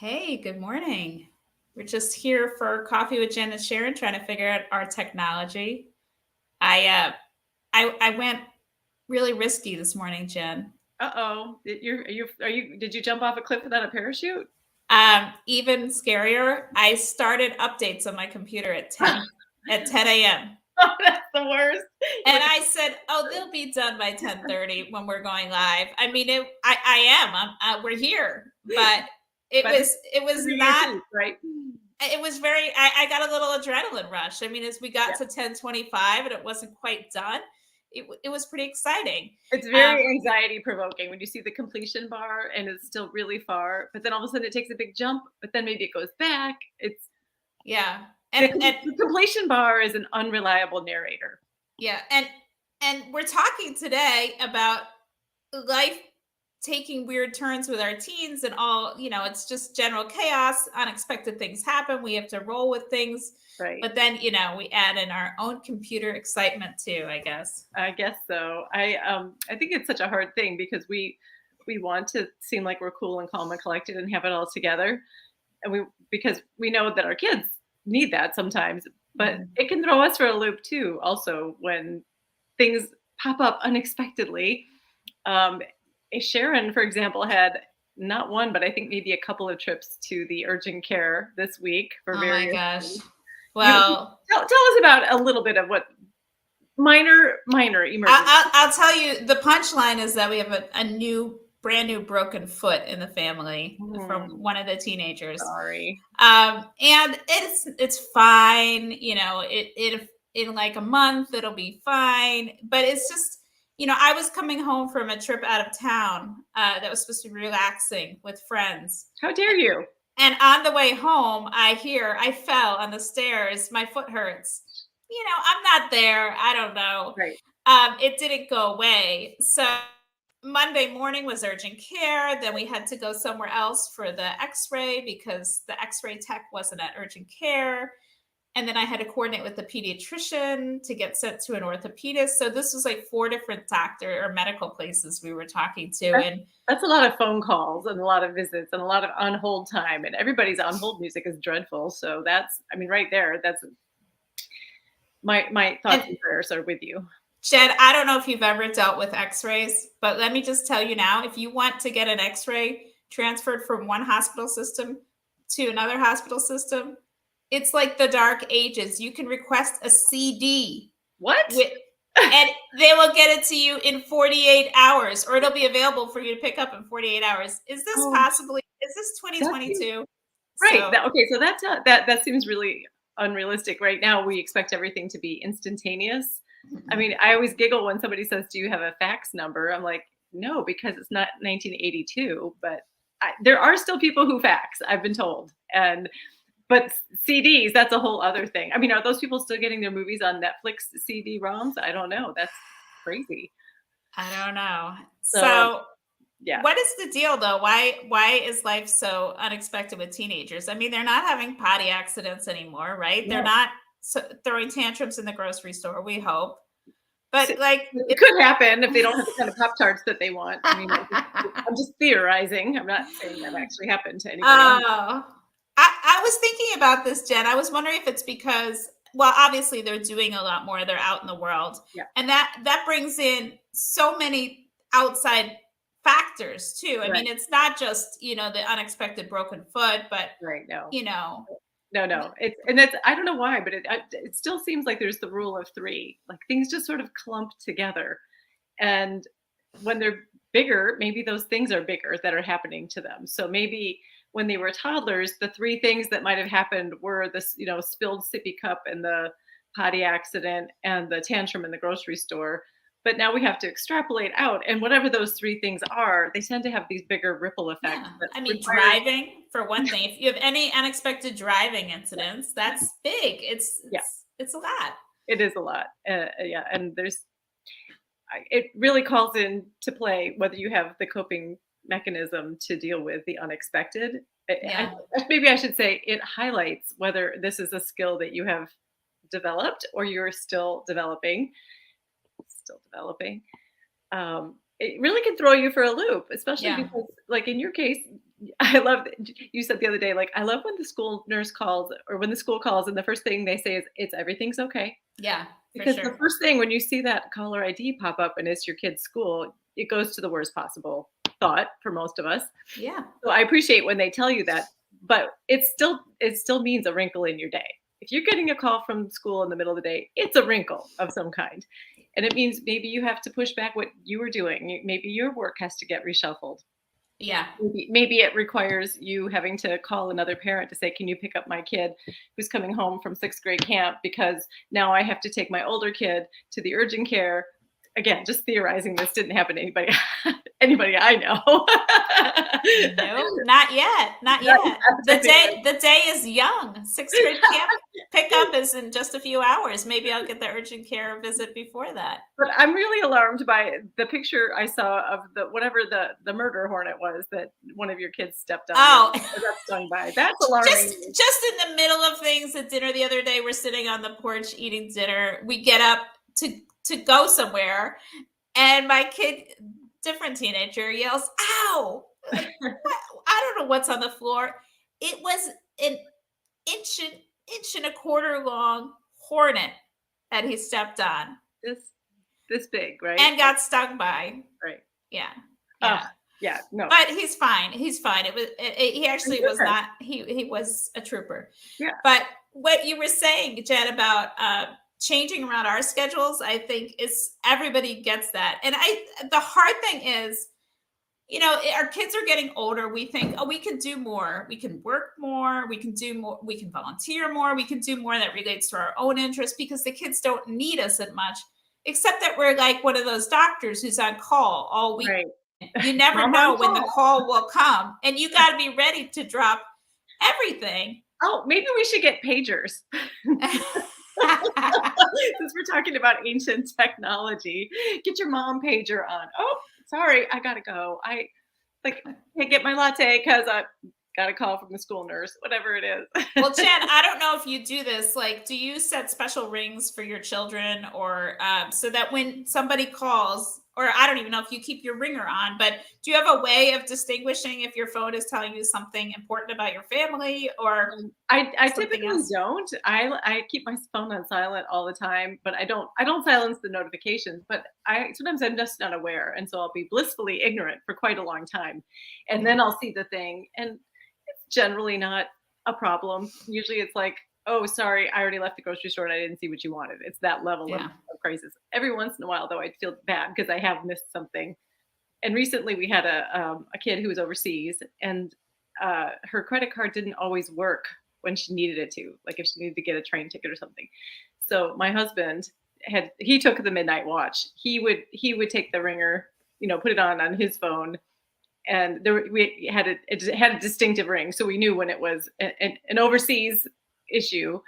Hey, good morning. We're just here for coffee with Jen and Sharon, trying to figure out our technology. I I went really risky this morning, Jen. Uh-oh. Did you jump off a cliff without a parachute? Even scarier, I started updates on my computer at 10 a.m. Oh, that's the worst. And I said, "Oh, they'll be done by 10:30 when we're going live." I mean, I am. We're here, but it But was it it's was reading your not teeth, right? it was very I got a little adrenaline rush. I mean, as we got Yeah. to 10:25 and it wasn't quite done, it was pretty exciting. It's Um, very anxiety provoking when you see the completion bar and it's still really far, but then all of a sudden it takes a big jump, but then maybe it goes back. It's yeah. the, And com- the completion bar is an unreliable narrator. yeah, and we're talking today about life taking weird turns with our teens and all, it's just general chaos, unexpected things happen, we have to roll with things. Right. But then, we add in our own computer excitement too, I guess. I guess so. I think it's such a hard thing because we want to seem like we're cool and calm and collected and have it all together. And because we know that our kids need that sometimes, but Mhm. it can throw us for a loop too also when things pop up unexpectedly. um, Sharon, for example, had not one but I think maybe a couple of trips to the urgent care this week for Oh my various gosh. things. You Well, tell us about a little bit of what minor emergency. I'll tell you, the punchline is that we have a new, brand new broken foot in the family from Hmm, one of the teenagers. sorry. And it's fine. It in like a month it'll be fine. But it's just, I was coming home from a trip out of town that was supposed to be relaxing with friends. How dare you? And on the way home, I fell on the stairs. My foot hurts. I'm not there. I don't know. Right. It didn't go away. So Monday morning was urgent care. Then we had to go somewhere else for the x ray because the x ray tech wasn't at urgent care. And then I had to coordinate with the pediatrician to get sent to an orthopedist. So this was like four different doctor or medical places we were talking to. That's, And that's a lot of phone calls and a lot of visits and a lot of on hold time. And everybody's on hold music is dreadful. So that's, I mean, right there, that's my thoughts and and prayers are with you. Jed, I don't know if you've ever dealt with x-rays, but let me just tell you now, if you want to get an x-ray transferred from one hospital system to another hospital system, it's like the dark ages. You can request a CD What? with and they will get it to you in 48 hours, or it'll be available for you to pick up in 48 hours. Oh, Is this that seems 2022? right. So, Okay, so that seems really unrealistic. Right now, we expect everything to be instantaneous. I mean, I always giggle when somebody says, "Do you have a fax number?" I'm like, "No, because it's not 1982." But there are still people who fax. I've been told, and but CDs, that's a whole other thing. I mean, are those people still getting their movies on Netflix CD-ROMs? I don't know. That's crazy. I don't know. So So, yeah, what is the deal though? Why is life so unexpected with teenagers? I mean, they're not having potty accidents anymore, right? They're no. not throwing tantrums in the grocery store, we hope. But So like it could happen if they don't have the kind of Pop Tarts that they want. I mean, I'm just theorizing. I'm not saying that actually happened to anybody. Oh, I was thinking about this, Jen. I was wondering if it's because, well, obviously they're doing a lot more. They're out in the world, Yeah, and that brings in so many outside factors too. I mean, right, it's not just the unexpected broken foot, but right. No, you know, no. It's and that's I don't know why, but it still seems like there's the rule of three. Like things just sort of clump together, and when they're bigger, maybe those things are bigger that are happening to them. So maybe when they were toddlers, the three things that might have happened were this, spilled sippy cup and the potty accident and the tantrum in the grocery store. But now we have to extrapolate out, and whatever those three things are, they tend to have these bigger ripple effects yeah. that I mean, require. driving for one thing. If you have any unexpected driving incidents, that's big. It's Yeah, it's it's a lot. it is a lot. Yeah, and it really calls in to play whether you have the coping mechanism to deal with the unexpected. Yeah. Maybe I should say it highlights whether this is a skill that you have developed or you're still developing. Still developing. It really can throw you for a loop, especially Yeah. because, like in your case, I love that you said the other day, like, I love when the school nurse calls or when the school calls and the first thing they say is, "It's everything's okay." Yeah, for Because the sure. first thing when you see that caller ID pop up and it's your kid's school, it goes to the worst possible thought for most of us. Yeah. So I appreciate when they tell you that, but it still means a wrinkle in your day. If you're getting a call from school in the middle of the day, it's a wrinkle of some kind. And it means maybe you have to push back what you were doing. Maybe your work has to get reshuffled. Yeah. Maybe it requires you having to call another parent to say, "Can you pick up my kid who's coming home from 6th grade camp because now I have to take my older kid to the urgent care." Again, just theorizing, this didn't happen to anybody anybody I know. No, not yet, not Not yet. yet, anyway. The day is young. 6th grade camp pickup is in just a few hours. Maybe I'll get the urgent care visit before that. But I'm really alarmed by the picture I saw of the whatever the murder hornet was that one of your kids stepped on Oh, or got stung by. That's just alarming. just in the middle of things at dinner the other day, we're sitting on the porch eating dinner. We get up to go somewhere, and my kid, different teenager, yells, "Ow!" Like, what? I don't know what's on the floor. It was an inch and a quarter long hornet that he stepped on This this big, right? and got stung by. Right. Yeah, Oh, yeah. yeah, no. But he's fine. He's fine. He I'm actually was sure. not. He was a trooper. Yeah, But what you were saying, Jen, about changing around our schedules, I think is everybody gets that. And the hard thing is, our kids are getting older. We think, oh, we can do more. We can work more. We can do more. We can volunteer more. We can do more that relates to our own interests because the kids don't need us as much, except that we're like one of those doctors who's on call all week. right. You never Mom on know when the call. call will come, and you got to be ready to drop everything. Oh, maybe we should get pagers. Since we're talking about ancient technology, get your mom pager on. Oh, sorry, I gotta go. I like can't get my latte because I got a call from the school nurse, whatever it is. Well, Jen, I don't know if you do this. Like, do you set special rings for your children, or so that when somebody calls, or I don't even know if you keep your ringer on, but do you have a way of distinguishing if your phone is telling you something important about your family or I something typically else? don't. I keep my phone on silent all the time, but I don't silence the notifications. But I sometimes I'm just not aware, and so I'll be blissfully ignorant for quite a long time, and Yeah. then I'll see the thing, and it's generally not a problem. Usually, it's like, oh, sorry, I already left the grocery store and I didn't see what you wanted. It's that level of Yeah. crisis. Every once in a while, though, I feel bad because I have missed something. And recently, we had a kid who was overseas, and her credit card didn't always work when she needed it to, like if she needed to get a train ticket or something. So my husband he took the midnight watch. He would take the ringer, put it on his phone, and we had it had a distinctive ring, so we knew when it was an overseas issue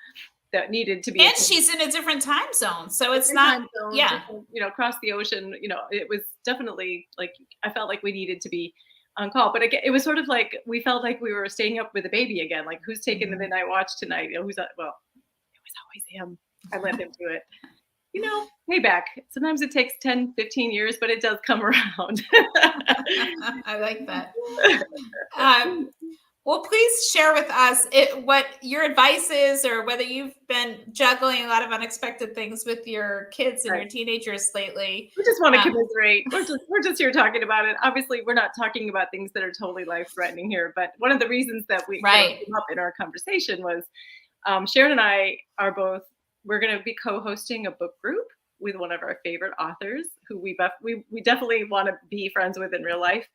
that needed to be And attended. she's in a different time zone. So it's Different not, time zone, yeah. different, across the ocean. It was definitely like I felt like we needed to be on call, but again, it was sort of like we felt like we were staying up with a baby again. Like, who's taking the Mhm. midnight watch tonight? Who's that? Well, it was always him. I let him do it. Payback. Sometimes it takes 10, 15 years, but it does come around. I like that. Um, well, please share with us what your advice is, or whether you've been juggling a lot of unexpected things with your kids and Right. your teenagers lately. We just want to Um, commiserate. We're just here talking about it. Obviously, we're not talking about things that are totally life threatening here. But one of the reasons that right. came up in our conversation was Sharon and I are both. We're going to be co-hosting a book group with one of our favorite authors, who we definitely want to be friends with in real life.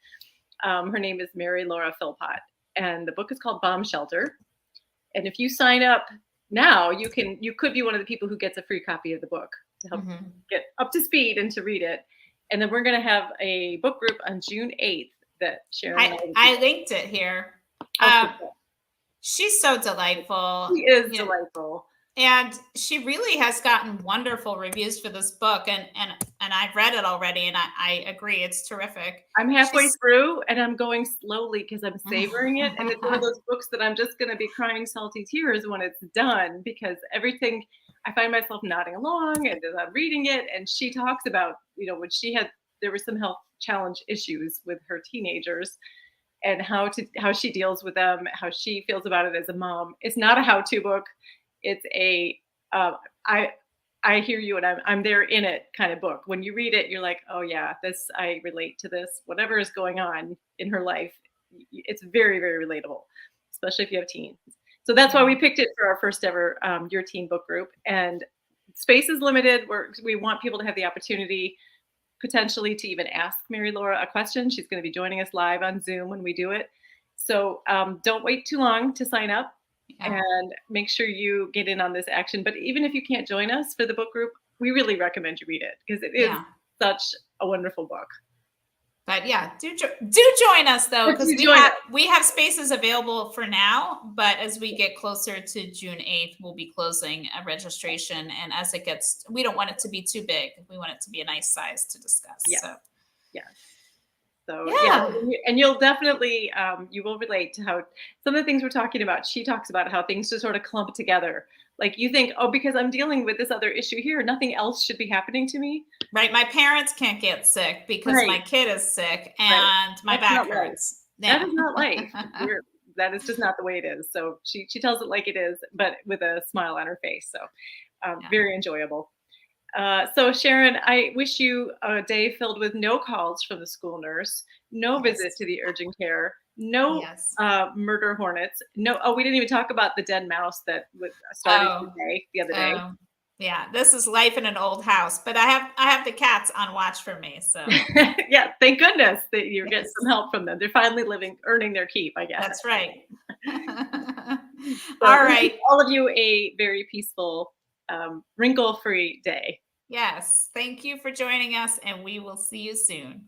Her name is Mary Laura Philpott, and the book is called Bomb Shelter. And if you sign up now, you could be one of the people who gets a free copy of the book to help Mhm. get up to speed and to read it. And then we're going to have a book group on June 8th that Sharon and I will I linked it here. okay, Um, she's so delightful. she is You know, delightful. and she really has gotten wonderful reviews for this book, and I've read it already, and I agree, it's terrific. I'm halfway She's through and I'm going slowly because I'm savoring it. And it's one of those books that I'm just going to be crying salty tears when it's done, because everything I find myself nodding along and as I'm reading it. And she talks about, when there were some health challenge issues with her teenagers. and how she deals with them, how she feels about it as a mom. It's not a how-to book. It's a uh, I I hear you and I'm there in it kind of book. When you read it, you're like, oh yeah, this I relate to this. Whatever is going on in her life, it's very very relatable, especially if you have teens. So that's why we Yeah. picked it for our first ever Your Teen book group. And space is limited. We want people to have the opportunity potentially to even ask Mary Laura a question. She's going to be joining us live on Zoom when we do it. So don't wait too long to sign up Yeah. and make sure you get in on this action. But even if you can't join us for the book group, we really recommend you read it because it is Yeah. such a wonderful book. But yeah, do join us though, But because you join us. we have spaces available for now. But as we get closer to June 8th, we'll be closing a registration. And as it gets, we don't want it to be too big. We want it to be a nice size to discuss. Yeah, So yeah. So yeah, yeah, and you'll definitely you will relate to how some of the things we're talking about. She talks about how things just sort of clump together. Like you think, oh, because I'm dealing with this other issue here, nothing else should be happening to me. right. My parents can't get sick because my Right, kid is sick right. and my That's not back life. hurts. That Yeah. is not life. That is just not the way it is. So she tells it like it is, but with a smile on her face. So Yeah. very enjoyable. So Sharon, I wish you a day filled with no calls from the school nurse, no visit Yes. to the urgent care, no Yes. murder hornets, no. Oh, we didn't even talk about the dead mouse that started Oh. the other day. Yeah. This is life in an old house, but I have the cats on watch for me. So Yeah, thank goodness that you're getting yes, some help from them. They're finally living, earning their keep, I guess. that's right. So All we wish right. all of you a very peaceful, wrinkle-free day. Yes. Thank you for joining us, and we will see you soon.